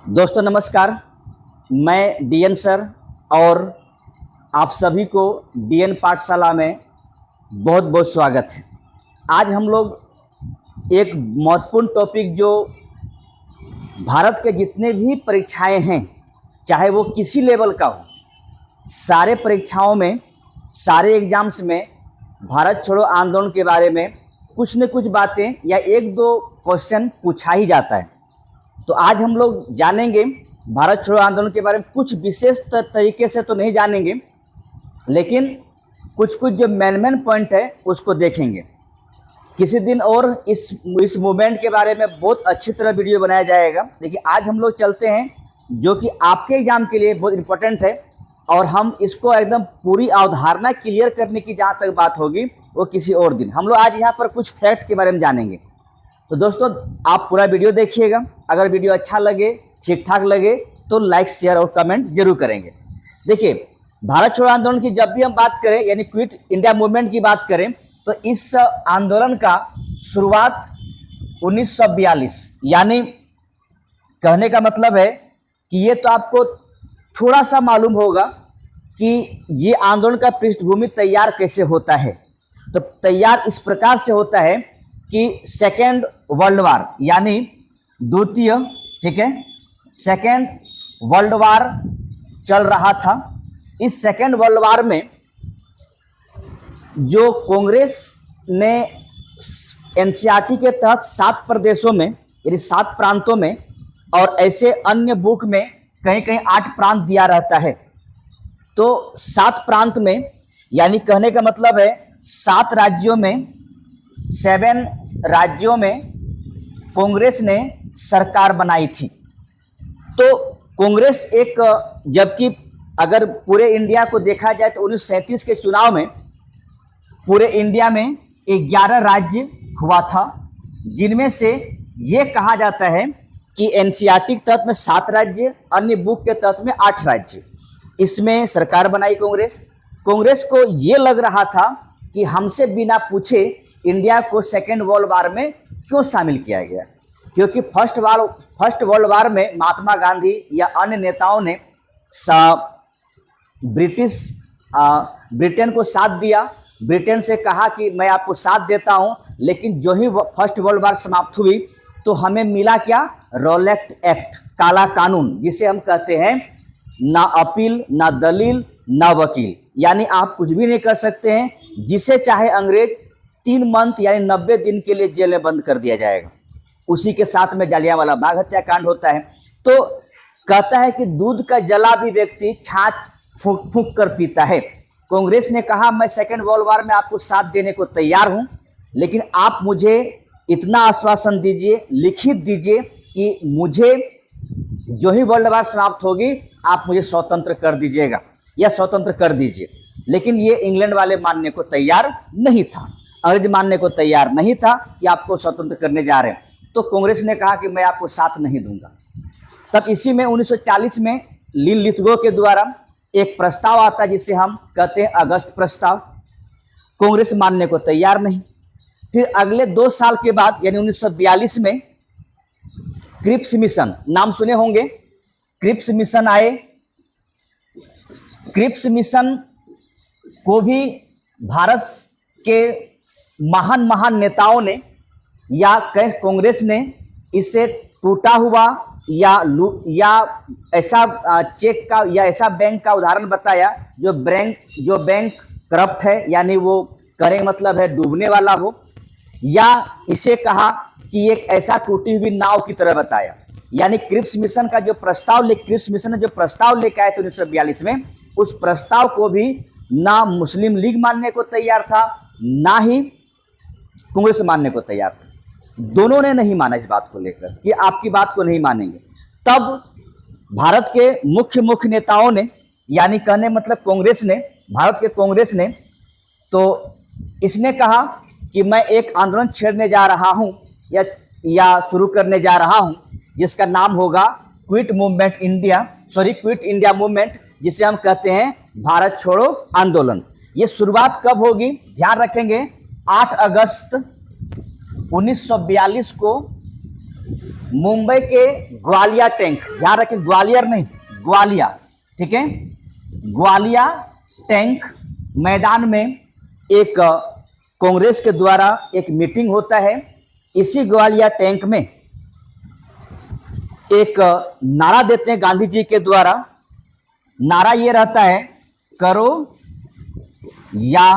दोस्तों नमस्कार। मैं डीएन सर और आप सभी को डीएन पाठशाला में बहुत बहुत स्वागत है। आज हम लोग एक महत्वपूर्ण टॉपिक जो भारत के जितने भी परीक्षाएं हैं, चाहे वो किसी लेवल का हो, सारे परीक्षाओं में, सारे एग्जाम्स में भारत छोड़ो आंदोलन के बारे में कुछ न कुछ बातें या एक दो क्वेश्चन पूछा ही जाता है। तो आज हम लोग जानेंगे भारत छोड़ो आंदोलन के बारे में। कुछ विशेष तरीके से तो नहीं जानेंगे, लेकिन कुछ कुछ जो मेन पॉइंट है उसको देखेंगे। किसी दिन और इस मूवमेंट के बारे में बहुत अच्छी तरह वीडियो बनाया जाएगा। देखिए, आज हम लोग चलते हैं जो कि आपके एग्जाम के लिए बहुत इंपॉर्टेंट है, और हम इसको एकदम पूरी अवधारणा क्लियर करने की जहाँ तक बात होगी वो किसी और दिन। हम लोग आज यहाँ पर कुछ फैक्ट के बारे में जानेंगे। तो दोस्तों, आप पूरा वीडियो देखिएगा। अगर वीडियो अच्छा लगे, ठीक ठाक लगे, तो लाइक, शेयर और कमेंट जरूर करेंगे। देखिए, भारत छोड़ो आंदोलन की जब भी हम बात करें, यानी क्विट इंडिया मूवमेंट की बात करें, तो इस आंदोलन का शुरुआत 1942, यानी कहने का मतलब है कि ये तो आपको थोड़ा सा मालूम होगा कि ये आंदोलन का पृष्ठभूमि तैयार कैसे होता है। तो तैयार इस प्रकार से होता है कि सेकेंड वर्ल्ड वार, यानी द्वितीय, ठीक है, सेकेंड वर्ल्ड वार चल रहा था। इस सेकेंड वर्ल्ड वार में जो कांग्रेस ने एनसीईआरटी के तहत 7 प्रदेशों में, यानी 7 प्रांतों में, और ऐसे अन्य बुक में कहीं कहीं 8 प्रांत दिया रहता है। तो 7 प्रांत में, यानी कहने का मतलब है 7 राज्यों में, 7 राज्यों में कांग्रेस ने सरकार बनाई थी। तो कांग्रेस एक, जबकि अगर पूरे इंडिया को देखा जाए तो 1937 के चुनाव में पूरे इंडिया में 11 राज्य हुआ था, जिनमें से ये कहा जाता है कि एनसीईआरटी के तहत में 7 राज्य, अन्य बुक के तहत में 8 राज्य, इसमें सरकार बनाई कांग्रेस। कांग्रेस को ये लग रहा था कि हमसे बिना पूछे इंडिया को सेकेंड वर्ल्ड वार में क्यों शामिल किया गया, क्योंकि फर्स्ट वर्ल्ड वार में महात्मा गांधी या अन्य नेताओं ने ब्रिटेन को साथ दिया। ब्रिटेन से कहा कि मैं आपको साथ देता हूं, लेकिन जो ही फर्स्ट वर्ल्ड वार समाप्त हुई तो हमें मिला क्या? रॉलेट एक्ट, काला कानून, जिसे हम कहते हैं ना अपील, ना दलील, ना वकील, यानी आप कुछ भी नहीं कर सकते हैं। जिसे चाहे अंग्रेज 3 मंथ यानी 90 दिन के लिए जेल में बंद कर दिया जाएगा। उसी के साथ में जालियांवाला बाग हत्याकांड होता है। तो कहता है कि दूध का जला भी व्यक्ति छाछ फूंक फूंक कर पीता है। कांग्रेस ने कहा मैं सेकेंड वर्ल्ड वार में आपको साथ देने को तैयार हूं, लेकिन आप मुझे इतना आश्वासन दीजिए, लिखित दीजिए कि मुझे जो ही वर्ल्ड वार समाप्त होगी आप मुझे स्वतंत्र कर दीजिएगा या स्वतंत्र कर दीजिए। लेकिन ये इंग्लैंड वाले मानने को तैयार नहीं था, अंग्रेज मानने को तैयार नहीं था कि आपको स्वतंत्र करने जा रहे हैं। तो कांग्रेस ने कहा कि मैं आपको साथ नहीं दूंगा। तब इसी में 1940 में लिथगो के द्वारा एक प्रस्ताव आता है जिसे हम कहते हैं अगस्त प्रस्ताव। कांग्रेस मानने को तैयार नहीं। फिर अगले 2 साल के बाद, यानी 1942 में क्रिप्स मिशन, नाम सुने होंगे, क्रिप्स मिशन आए। क्रिप्स मिशन को भी भारत के महान नेताओं ने या कांग्रेस ने इसे टूटा हुआ या ऐसा चेक का या ऐसा बैंक का उदाहरण बताया जो बैंक करप्ट है, यानी वो करे मतलब है डूबने वाला हो, या इसे कहा कि एक ऐसा टूटी हुई नाव की तरह बताया। यानी क्रिप्स मिशन का जो प्रस्ताव क्रिप्स मिशन ने जो प्रस्ताव लेकर आए थे 1942 में, उस प्रस्ताव को भी ना मुस्लिम लीग मानने को तैयार था, ना ही कांग्रेस मानने को तैयार था। दोनों ने नहीं माना इस बात को लेकर कि आपकी बात को नहीं मानेंगे। तब भारत के मुख्य नेताओं ने, यानी कहने मतलब कांग्रेस ने, भारत के कांग्रेस ने, तो इसने कहा कि मैं एक आंदोलन छेड़ने जा रहा हूं या शुरू करने जा रहा हूं, जिसका नाम होगा क्विट इंडिया मूवमेंट, जिसे हम कहते हैं भारत छोड़ो आंदोलन। ये शुरुआत कब होगी? ध्यान रखेंगे, 8 अगस्त 1942 को मुंबई के ग्वालिया टैंक, ध्यान रखें ग्वालियर नहीं ग्वालिया, ठीक है, ग्वालिया टैंक मैदान में एक कांग्रेस के द्वारा एक मीटिंग होता है। इसी ग्वालिया टैंक में एक नारा देते हैं गांधी जी के द्वारा। नारा ये रहता है, करो या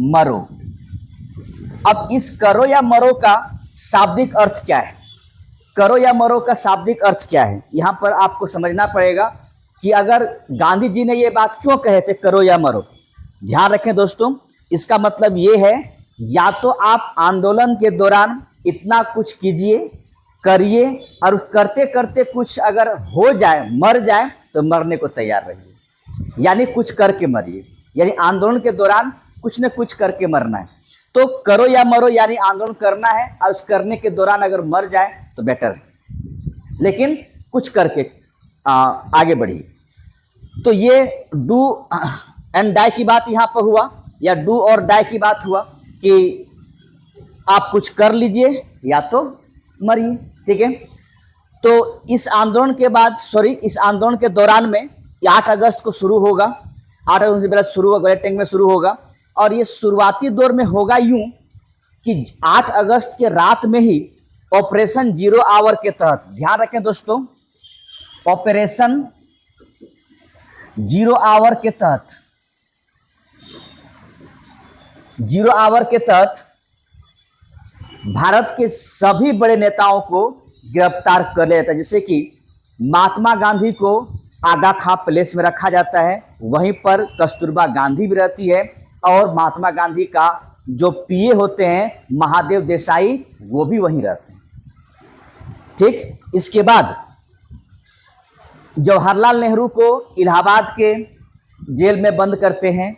मरो। अब इस करो या मरो का शाब्दिक अर्थ क्या है? करो या मरो का शाब्दिक अर्थ क्या है? यहां पर आपको समझना पड़ेगा कि अगर गांधी जी ने ये बात क्यों कहे थे, करो या मरो। ध्यान रखें दोस्तों, इसका मतलब ये है, या तो आप आंदोलन के दौरान इतना कुछ कीजिए, करिए, और करते करते कुछ अगर हो जाए, मर जाए, तो मरने को तैयार रहिए, यानी कुछ करके मरिए। यानी आंदोलन के दौरान कुछ न कुछ करके मरना है। तो करो या मरो यानी आंदोलन करना है, और उस करने के दौरान अगर मर जाए तो बेटर है, लेकिन कुछ करके आगे बढ़िए। तो ये डू एंड डाई की बात यहाँ पर हुआ, या डू और डाई की बात हुआ कि आप कुछ कर लीजिए या तो मरिए, ठीक है। तो इस आंदोलन के बाद, इस आंदोलन के दौरान में 8 अगस्त को शुरू होगा, 8 अगस्त से पहले शुरू होगा, ग्वालियर टैंक में शुरू होगा। और ये शुरुआती दौर में होगा यूं कि 8 अगस्त के रात में ही ऑपरेशन जीरो आवर के तहत, ध्यान रखें दोस्तों, ऑपरेशन जीरो आवर के तहत, जीरो आवर के तहत भारत के सभी बड़े नेताओं को गिरफ्तार कर लिया जाता है। जैसे कि महात्मा गांधी को आगा खां पैलेस में रखा जाता है, वहीं पर कस्तूरबा गांधी भी रहती है, और महात्मा गांधी का जो पीए होते हैं महादेव देसाई, वो भी वहीं रहते हैं, ठीक। इसके बाद जवाहरलाल नेहरू को इलाहाबाद के जेल में बंद करते हैं,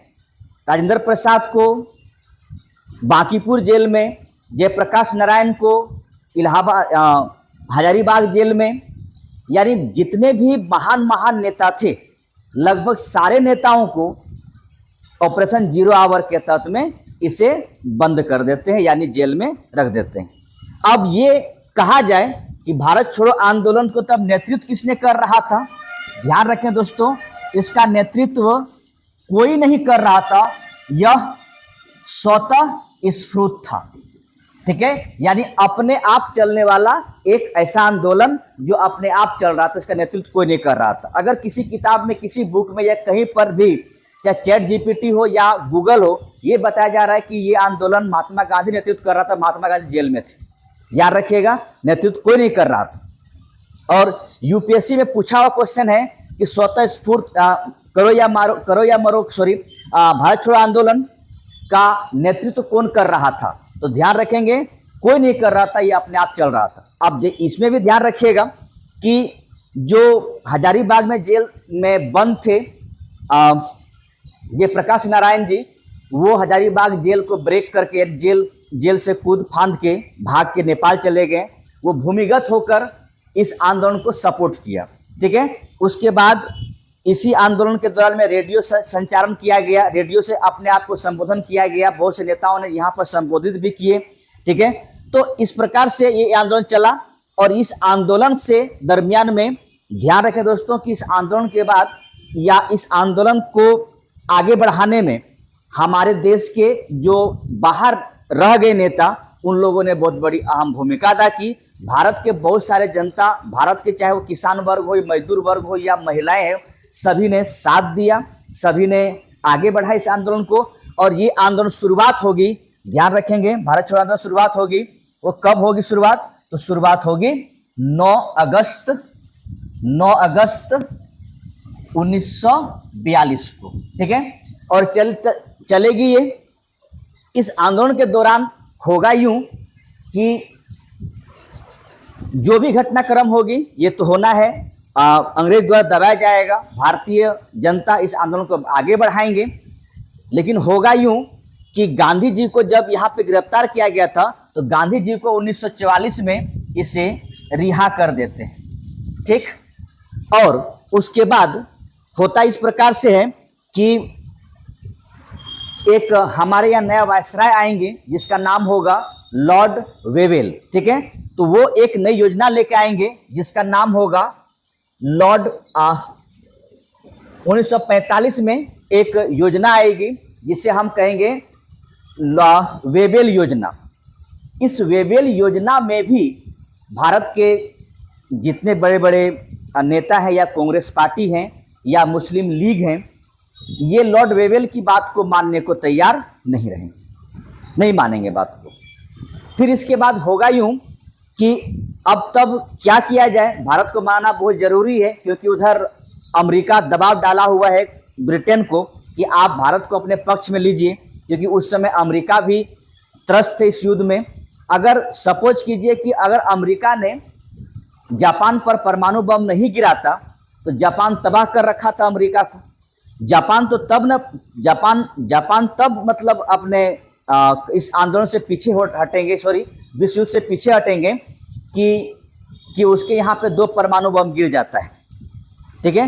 राजेंद्र प्रसाद को बांकीपुर जेल में, जयप्रकाश नारायण को इलाहाबाद हजारीबाग जेल में। यानी जितने भी महान महान नेता थे, लगभग सारे नेताओं को ऑपरेशन जीरो आवर के तहत में इसे बंद कर देते हैं, यानी जेल में रख देते हैं। अब ये कहा जाए कि भारत छोड़ो आंदोलन को तब नेतृत्व किसने कर रहा था? ध्यान रखें दोस्तों, इसका नेतृत्व कोई नहीं कर रहा था, यह स्वतः स्फूर्त था, ठीक है। यानी अपने आप चलने वाला एक ऐसा आंदोलन जो अपने आप चल रहा था, इसका नेतृत्व कोई नहीं कर रहा था। अगर किसी किताब में, किसी बुक में, या कहीं पर भी, चाहे चैट जीपीटी हो या गूगल हो, ये बताया जा रहा है कि ये आंदोलन महात्मा गांधी नेतृत्व कर रहा था, महात्मा गांधी जेल में थे, याद रखिएगा, नेतृत्व कोई नहीं कर रहा था। और यूपीएससी में पूछा हुआ क्वेश्चन है कि स्वतः स्फूर्त करो या मरो भारत छोड़ो आंदोलन का नेतृत्व कौन कर रहा था? तो ध्यान रखेंगे, कोई नहीं कर रहा था, ये अपने आप चल रहा था। अब इसमें भी ध्यान रखिएगा कि जो हजारीबाग में जेल में बंद थे ये प्रकाश नारायण जी, वो हजारीबाग जेल को ब्रेक करके जेल से कूद फांद के भाग के नेपाल चले गए। वो भूमिगत होकर इस आंदोलन को सपोर्ट किया, ठीक है। उसके बाद इसी आंदोलन के दौरान में रेडियो संचारण किया गया, रेडियो से अपने आप को संबोधन किया गया, बहुत से नेताओं ने यहाँ पर संबोधित भी किए, ठीक है। तो इस प्रकार से ये आंदोलन चला। और इस आंदोलन से दरमियान में ध्यान रखें दोस्तों कि इस आंदोलन के बाद, या इस आंदोलन को आगे बढ़ाने में हमारे देश के जो बाहर रह गए नेता, उन लोगों ने बहुत बड़ी अहम भूमिका अदा की। भारत के बहुत सारे जनता, भारत के चाहे वो किसान वर्ग हो, मजदूर वर्ग हो या महिलाएं हैं, सभी ने साथ दिया, सभी ने आगे बढ़ा इस आंदोलन को। और ये आंदोलन शुरुआत होगी, ध्यान रखेंगे, भारत छोड़ो आंदोलन शुरुआत होगी, वो कब होगी शुरुआत? तो शुरुआत होगी 9 अगस्त 1942 को, ठीक है। और चलेगी ये। इस आंदोलन के दौरान होगा यूं कि जो भी घटनाक्रम होगी, ये तो होना है, अंग्रेज द्वारा दबाया जाएगा, भारतीय जनता इस आंदोलन को आगे बढ़ाएंगे। लेकिन होगा यूं कि गांधी जी को जब यहाँ पे गिरफ्तार किया गया था, तो गांधी जी को 1944 में इसे रिहा कर देते हैं, ठीक। और उसके बाद होता इस प्रकार से है कि एक हमारे यहाँ नया वायसराय आएंगे जिसका नाम होगा लॉर्ड वेवेल, ठीक है। तो वो एक नई योजना लेके आएंगे जिसका नाम होगा लॉर्ड 1945 में एक योजना आएगी जिसे हम कहेंगे वेबेल योजना। इस वेबेल योजना में भी भारत के जितने बड़े बड़े नेता हैं या कांग्रेस पार्टी हैं या मुस्लिम लीग हैं, ये लॉर्ड वेबेल की बात को मानने को तैयार नहीं रहेंगे, नहीं मानेंगे बात को। फिर इसके बाद होगा यूं कि अब तब क्या किया जाए, भारत को मानना बहुत जरूरी है क्योंकि उधर अमेरिका दबाव डाला हुआ है ब्रिटेन को कि आप भारत को अपने पक्ष में लीजिए, क्योंकि उस समय अमेरिका भी त्रस्त है इस युद्ध में। अगर सपोज कीजिए कि अगर अमेरिका ने जापान पर परमाणु बम नहीं गिराता तो जापान तबाह कर रखा था अमेरिका को। जापान तो तब न जापान तब मतलब अपने इस आंदोलन से पीछे हटेंगे, सॉरी विश्व युद्ध से पीछे हटेंगे कि उसके यहाँ पे 2 परमाणु बम गिर जाता है। ठीक है,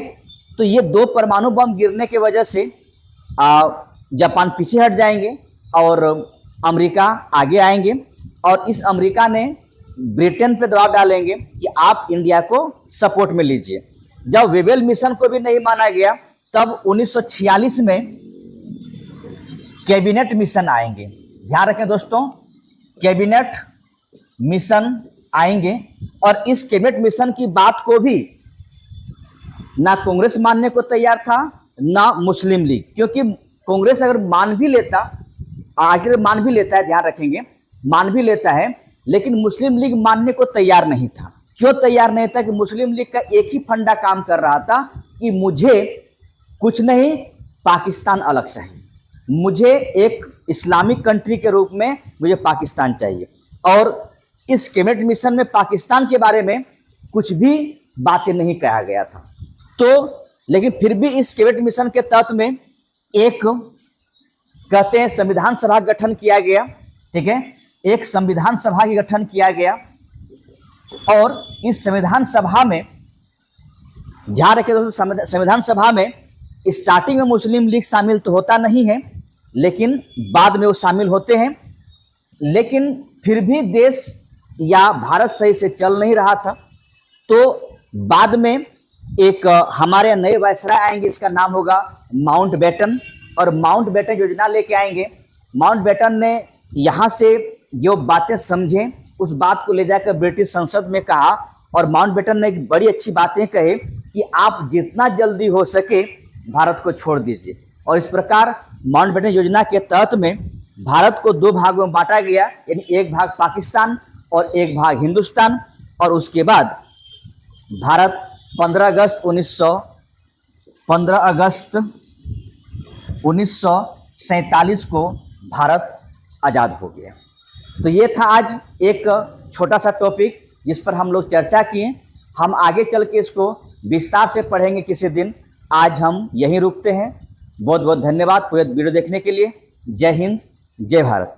तो ये 2 परमाणु बम गिरने की वजह से जापान पीछे हट जाएंगे और अमेरिका आगे आएंगे और इस अमेरिका ने ब्रिटेन पे दबाव डालेंगे कि आप इंडिया को सपोर्ट में लीजिए। जब वेबेल मिशन को भी नहीं माना गया तब 1946 में कैबिनेट मिशन आएंगे। ध्यान रखें दोस्तों, कैबिनेट मिशन आएंगे और इस कैबिनेट मिशन की बात को भी ना कांग्रेस मानने को तैयार था ना मुस्लिम लीग, क्योंकि कांग्रेस अगर मान भी लेता, आखिर मान भी लेता है, ध्यान रखेंगे मान भी लेता है, लेकिन मुस्लिम लीग मानने को तैयार नहीं था। क्यों तैयार नहीं था? कि मुस्लिम लीग का एक ही फंडा काम कर रहा था कि मुझे कुछ नहीं, पाकिस्तान अलग चाहिए, मुझे एक इस्लामिक कंट्री के रूप में मुझे पाकिस्तान चाहिए। और इस कैबिनेट मिशन में पाकिस्तान के बारे में कुछ भी बातें नहीं कहा गया था। तो लेकिन फिर भी इस कैबिनेट मिशन के तहत में एक कहते हैं संविधान सभा गठन किया गया। ठीक है, एक संविधान सभा की गठन किया गया और इस संविधान सभा में ध्यान रखिए दोस्तों, संविधान सभा में स्टार्टिंग में मुस्लिम लीग शामिल तो होता नहीं है, लेकिन बाद में वो शामिल होते हैं। लेकिन फिर भी देश या भारत सही से चल नहीं रहा था, तो बाद में एक हमारे नए वायसराय आएंगे, इसका नाम होगा माउंटबेटन, और माउंटबेटन योजना लेके आएंगे। माउंटबेटन ने यहाँ से जो बातें समझे उस बात को ले जाकर ब्रिटिश संसद में कहा और माउंटबेटन ने एक बड़ी अच्छी बातें कहे कि आप जितना जल्दी हो सके भारत को छोड़ दीजिए। और इस प्रकार माउंटबेटन योजना के तहत में भारत को 2 भागों में बांटा गया, यानी एक भाग पाकिस्तान और एक भाग हिंदुस्तान। और उसके बाद भारत 15 अगस्त 1947 को भारत आज़ाद हो गया। तो ये था आज एक छोटा सा टॉपिक जिस पर हम लोग चर्चा किए। हम आगे चल के इसको विस्तार से पढ़ेंगे किसी दिन। आज हम यहीं रुकते हैं। बहुत बहुत धन्यवाद पूरे वीडियो देखने के लिए। जय हिंद, जय भारत।